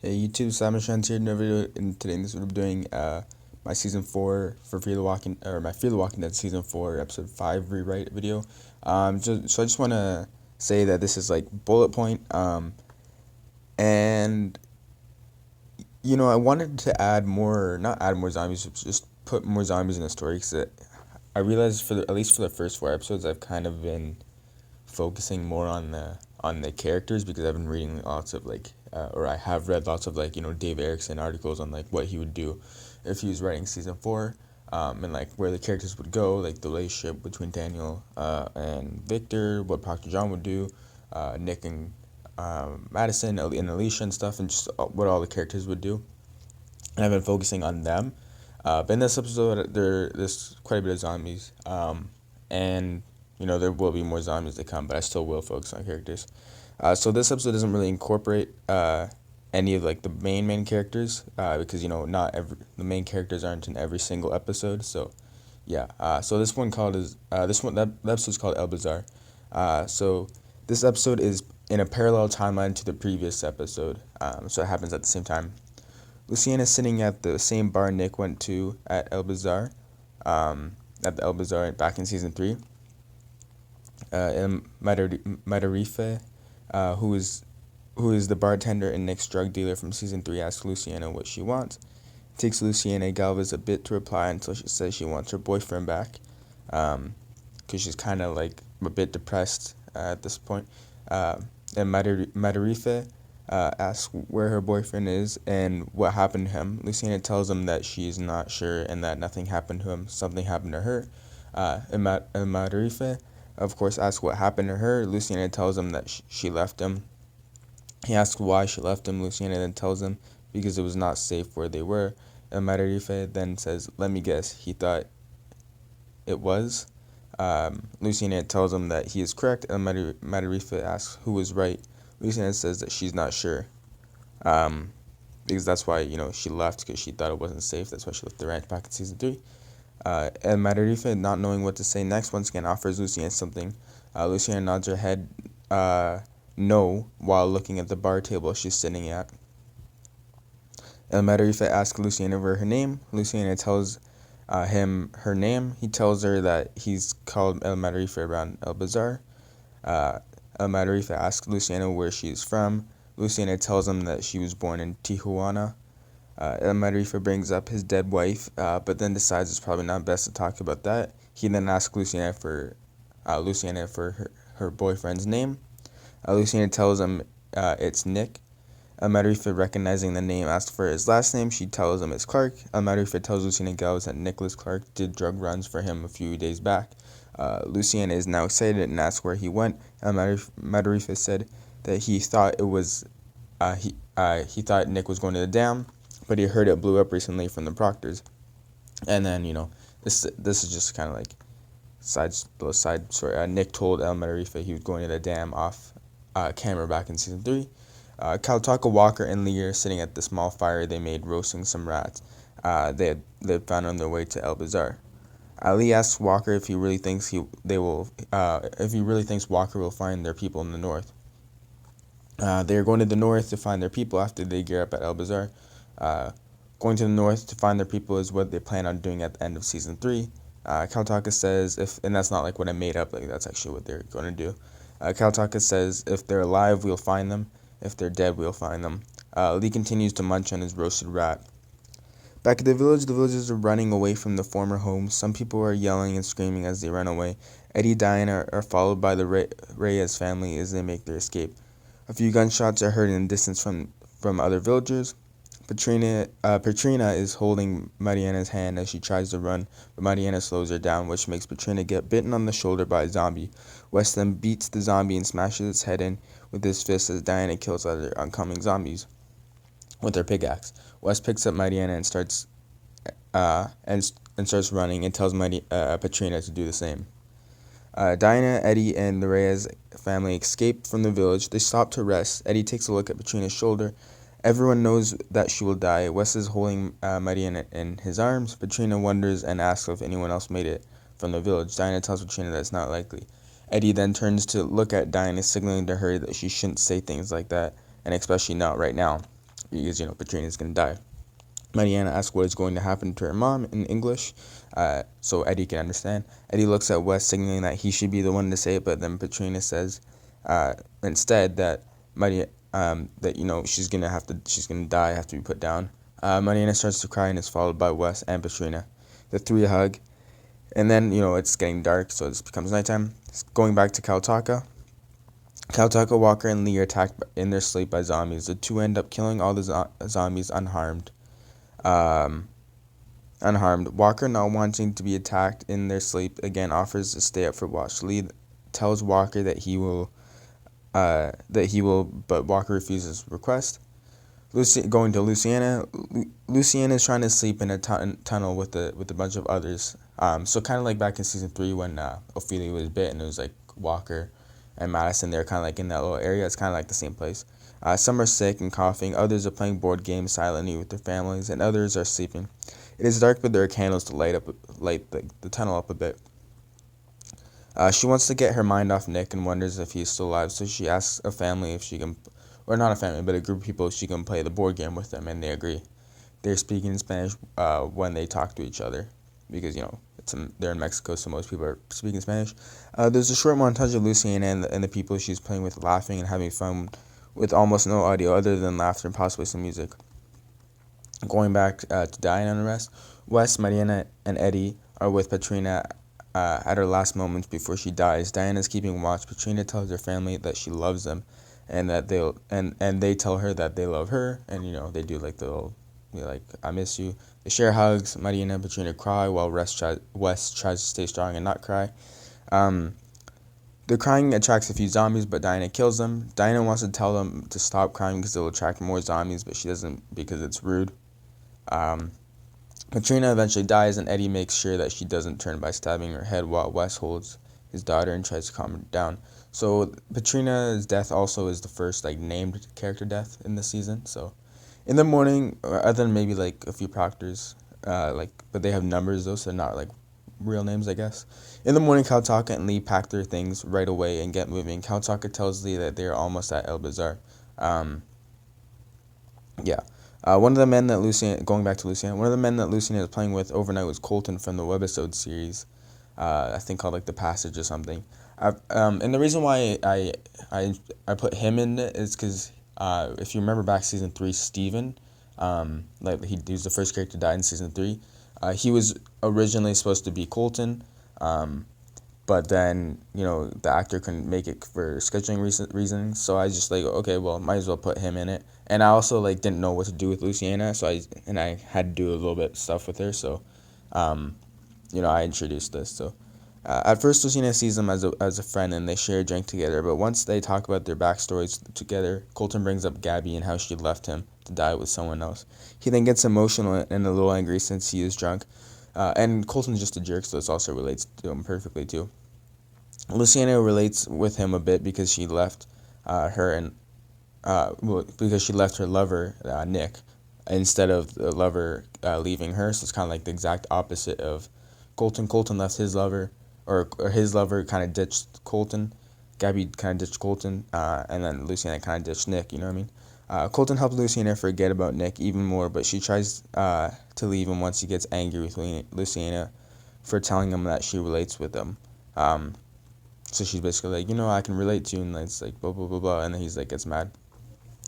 Hey YouTube, TheAdminShines here. Another video. And today in this video, I'm doing my season 4 for Fear the Walking, or my Fear the Walking Dead season 4 episode 5 rewrite video. So I just want to say that this is like bullet point. And I wanted to add more, not add more zombies, just put more zombies in the story because I realized at least for the first 4 episodes, I've kind of been focusing more on the characters because I've been reading lots of or I have read lots of Dave Erickson articles on like what he would do if he was writing season 4, and like where the characters would go, like the relationship between Daniel and Victor, what Proctor John would do, Nick and Madison and Alicia and stuff, and just what all the characters would do. And I've been focusing on them. But in this episode, there's quite a bit of zombies, and there will be more zombies to come, but I still will focus on characters. So this episode doesn't really incorporate any of like the main characters because not the main characters aren't in every single episode. So yeah. So this one called is that episode's called El Bazar. So this episode is in a parallel timeline to the previous episode. So it happens at the same time. Luciana is sitting at the same bar Nick went to at El Bazar, at the El Bazar back in season 3. And Madarife, who is the bartender and Nick's drug dealer from season 3, asks Luciana what she wants. It takes Luciana Galvez a bit to reply until she says she wants her boyfriend back, because she's kind of like a bit depressed at this point. And Madarife asks where her boyfriend is and what happened to him. Luciana tells him that she's not sure and that nothing happened to him, something happened to her. And Madarife, of course, asks what happened to her. Luciana tells him that she left him. He asks why she left him. Luciana then tells him because it was not safe where they were. And Madarife then says, "Let me guess, he thought it was." Luciana tells him that he is correct, and Madarife asks who was right. Luciana says that she's not sure, because that's why she left, because she thought it wasn't safe. That's why she left the ranch back in season 3. And Madarife, not knowing what to say next, once again offers Luciana something. Luciana nods her head no while looking at the bar table she's sitting at. And Madarife asks Luciana for her name. Luciana tells him her name. He tells her that he's called El Madarife around El Bazar. El Madarife asks Luciana where she's from. Luciana tells him that she was born in Tijuana. El Madarife brings up his dead wife, but then decides it's probably not best to talk about that. He then asks Luciana for her boyfriend's name. Luciana tells him it's Nick. El Madarife, recognizing the name, asks for his last name. She tells him it's Clark. El Madarife tells Luciana Galvez that Nicholas Clark did drug runs for him a few days back. Luciana is now excited and asks where he went. El Madarife said that he thought it was he thought Nick was going to the dam, but he heard it blew up recently from the Proctors. And then this is just kind of like side story. Nick told El Madarife he was going to the dam off camera back in season 3. Kaltaka, Walker, and Lee are sitting at the small fire they made roasting some rats they found on their way to El Bazar. Lee asks Walker if he really thinks Walker will find their people in the north. They are going to the north to find their people after they gear up at El Bazar. Going to the north to find their people is what they plan on doing at the end of season 3. Kaltaka says and that's not like what I made up, like that's actually what they're going to do. Kaltaka says if they're alive, we'll find them. If they're dead, we'll find them. Lee continues to munch on his roasted rat. Back at the villagers are running away from the former homes. Some people are yelling and screaming as they run away. Eddie and Diana are followed by the Reyes family as they make their escape. A few gunshots are heard in the distance from other villagers. Petrina is holding Mariana's hand as she tries to run, but Mariana slows her down, which makes Petrina get bitten on the shoulder by a zombie. Wes then beats the zombie and smashes its head in with his fist as Diana kills other oncoming zombies with her pickaxe. Wes picks up Mariana and starts running and tells Petrina to do the same. Diana, Eddie, and the Reyes family escape from the village. They stop to rest. Eddie takes a look at Petrina's shoulder. Everyone knows that she will die. Wes is holding Mariana in his arms. Petrina wonders and asks if anyone else made it from the village. Diana tells Petrina that it's not likely. Eddie then turns to look at Diana, signaling to her that she shouldn't say things like that, and especially not right now. because, Petrina's going to die. Mariana asks what is going to happen to her mom in English, so Eddie can understand. Eddie looks at Wes, signaling that he should be the one to say it, but then Petrina says instead that Maria, that she's gonna die, have to be put down. Mariana starts to cry and is followed by Wes and Petrina. The three hug, and then it's getting dark, so it becomes nighttime. Going back to Kautaka. Kautaka, Walker, and Lee are attacked in their sleep by zombies. The two end up killing all the zombies unharmed. Walker, not wanting to be attacked in their sleep, again offers to stay up for watch. Lee tells Walker that he will, but Walker refuses request. Going to Luciana. Luciana is trying to sleep in a tunnel with a bunch of others. So kind of like back in season 3 when Ophelia was bit and it was like Walker and Madison. They're kind of like in that little area. It's kind of like the same place. Some are sick and coughing. Others are playing board games silently with their families, and others are sleeping. It is dark, but there are candles to light the tunnel up a bit. She wants to get her mind off Nick and wonders if he's still alive, so she asks a family if she can, or not a family, but a group of people if she can play the board game with them, and they agree. They're speaking in Spanish when they talk to each other, because, they're in Mexico, so most people are speaking Spanish. There's a short montage of Luciana and the people she's playing with laughing and having fun with almost no audio other than laughter and possibly some music. Going back to Diana and the rest, Wes, Mariana, and Eddie are with Petrina at her last moments before she dies. Diana's keeping watch. Petrina tells her family that she loves them, and that they tell her that they love her, and they do like the little, I miss you. They share hugs. Mariana and Petrina cry while Wes tries to stay strong and not cry. The crying attracts a few zombies, but Diana kills them. Diana wants to tell them to stop crying because it will attract more zombies, but she doesn't because it's rude. Petrina eventually dies, and Eddie makes sure that she doesn't turn by stabbing her head while Wes holds his daughter and tries to calm her down. So Petrina's death also is the first named character death in the season. So in the morning, other than maybe a few proctors, but they have numbers though, so they're not real names, I guess. In the morning, Kautaka and Lee pack their things right away and get moving. Kautaka tells Lee that they are almost at El Bazar. One of the men that Luciana was playing with overnight was Colton from the webisode series, I think called The Passage or something. And the reason why I put him in it is because if you remember back season 3, Steven, he was the first character to die in season 3. He was originally supposed to be Colton, but then the actor couldn't make it for scheduling reasons. So I just okay, well, might as well put him in it. And I also didn't know what to do with Luciana, so I had to do a little bit of stuff with her. So, I introduced this. So, at first, Luciana sees him as a friend, and they share a drink together. But once they talk about their backstories together, Colton brings up Gabby and how she left him to die with someone else. He then gets emotional and a little angry since he is drunk. And Colton's just a jerk, so this also relates to him perfectly too. Luciana relates with him a bit because she left her lover Nick instead of the lover leaving her. So it's kind of the exact opposite of Colton. Colton left his lover, or his lover kind of ditched Colton. Gabby kind of ditched Colton, and then Luciana kind of ditched Nick. You know what I mean? Colton helps Luciana forget about Nick even more, but she tries to leave him once he gets angry with Luciana for telling him that she relates with him. So she's basically I can relate to you, and it's blah, blah, blah, blah, and then he's gets mad.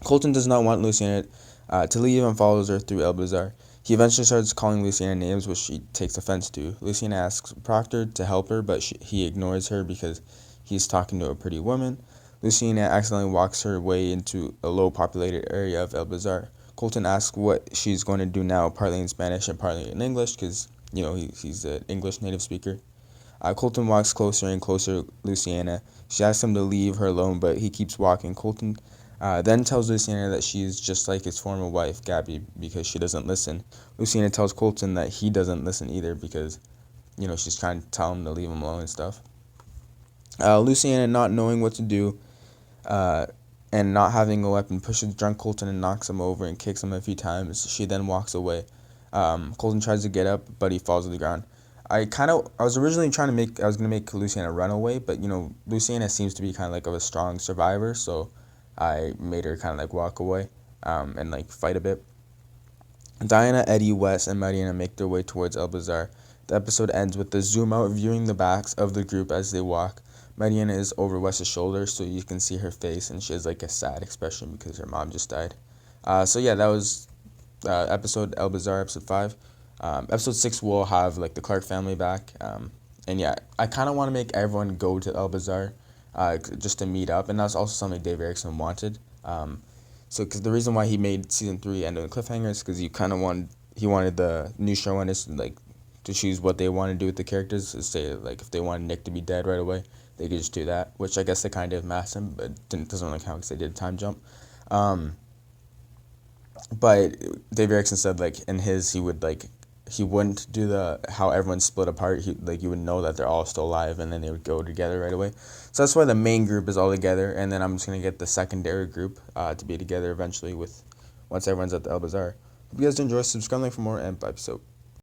Colton does not want Luciana to leave and follows her through El Bazar. He eventually starts calling Luciana names, which she takes offense to. Luciana asks Proctor to help her, but he ignores her because he's talking to a pretty woman. Luciana accidentally walks her way into a low-populated area of El Bazar. Colton asks what she's going to do now, partly in Spanish and partly in English, because he's an English native speaker. Colton walks closer and closer to Luciana. She asks him to leave her alone, but he keeps walking. Colton then tells Luciana that she's just like his former wife, Gabby, because she doesn't listen. Luciana tells Colton that he doesn't listen either because, she's trying to tell him to leave him alone and stuff. Luciana, not knowing what to do and not having a weapon, pushes drunk Colton and knocks him over and kicks him a few times. She then walks away. Colton tries to get up, but he falls to the ground. I was originally going to make Luciana run away, but, Luciana seems to be kind of of a strong survivor, so I made her kind of walk away. and like fight a bit. Diana, Eddie, Wes, and Mariana make their way towards El Bazar. The episode ends with the zoom out viewing the backs of the group as they walk. Mariana is over Wes's shoulder, so you can see her face, and she has like a sad expression because her mom just died. So yeah, that was episode El Bazar, episode 5. Episode 6 will have like the Clark family back. And yeah, I kind of want to make everyone go to El Bazar just to meet up, and that's also something Dave Erickson wanted. So, because the reason why he made season 3 end on a cliffhanger is because he wanted the new showrunners like to choose what they want to do with the characters. To say like if they wanted Nick to be dead right away, they could just do that. Which I guess they kind of masked him, but doesn't really count because they did a time jump. But Dave Erickson said like in his he wouldn't do the how everyone's split apart. You would know that they're all still alive, and then they would go together right away. So that's why the main group is all together, and then I'm just gonna get the secondary group to be together eventually once everyone's at the El Bazar. Hope you guys enjoy. Subscribe for more, and bye. Peace out.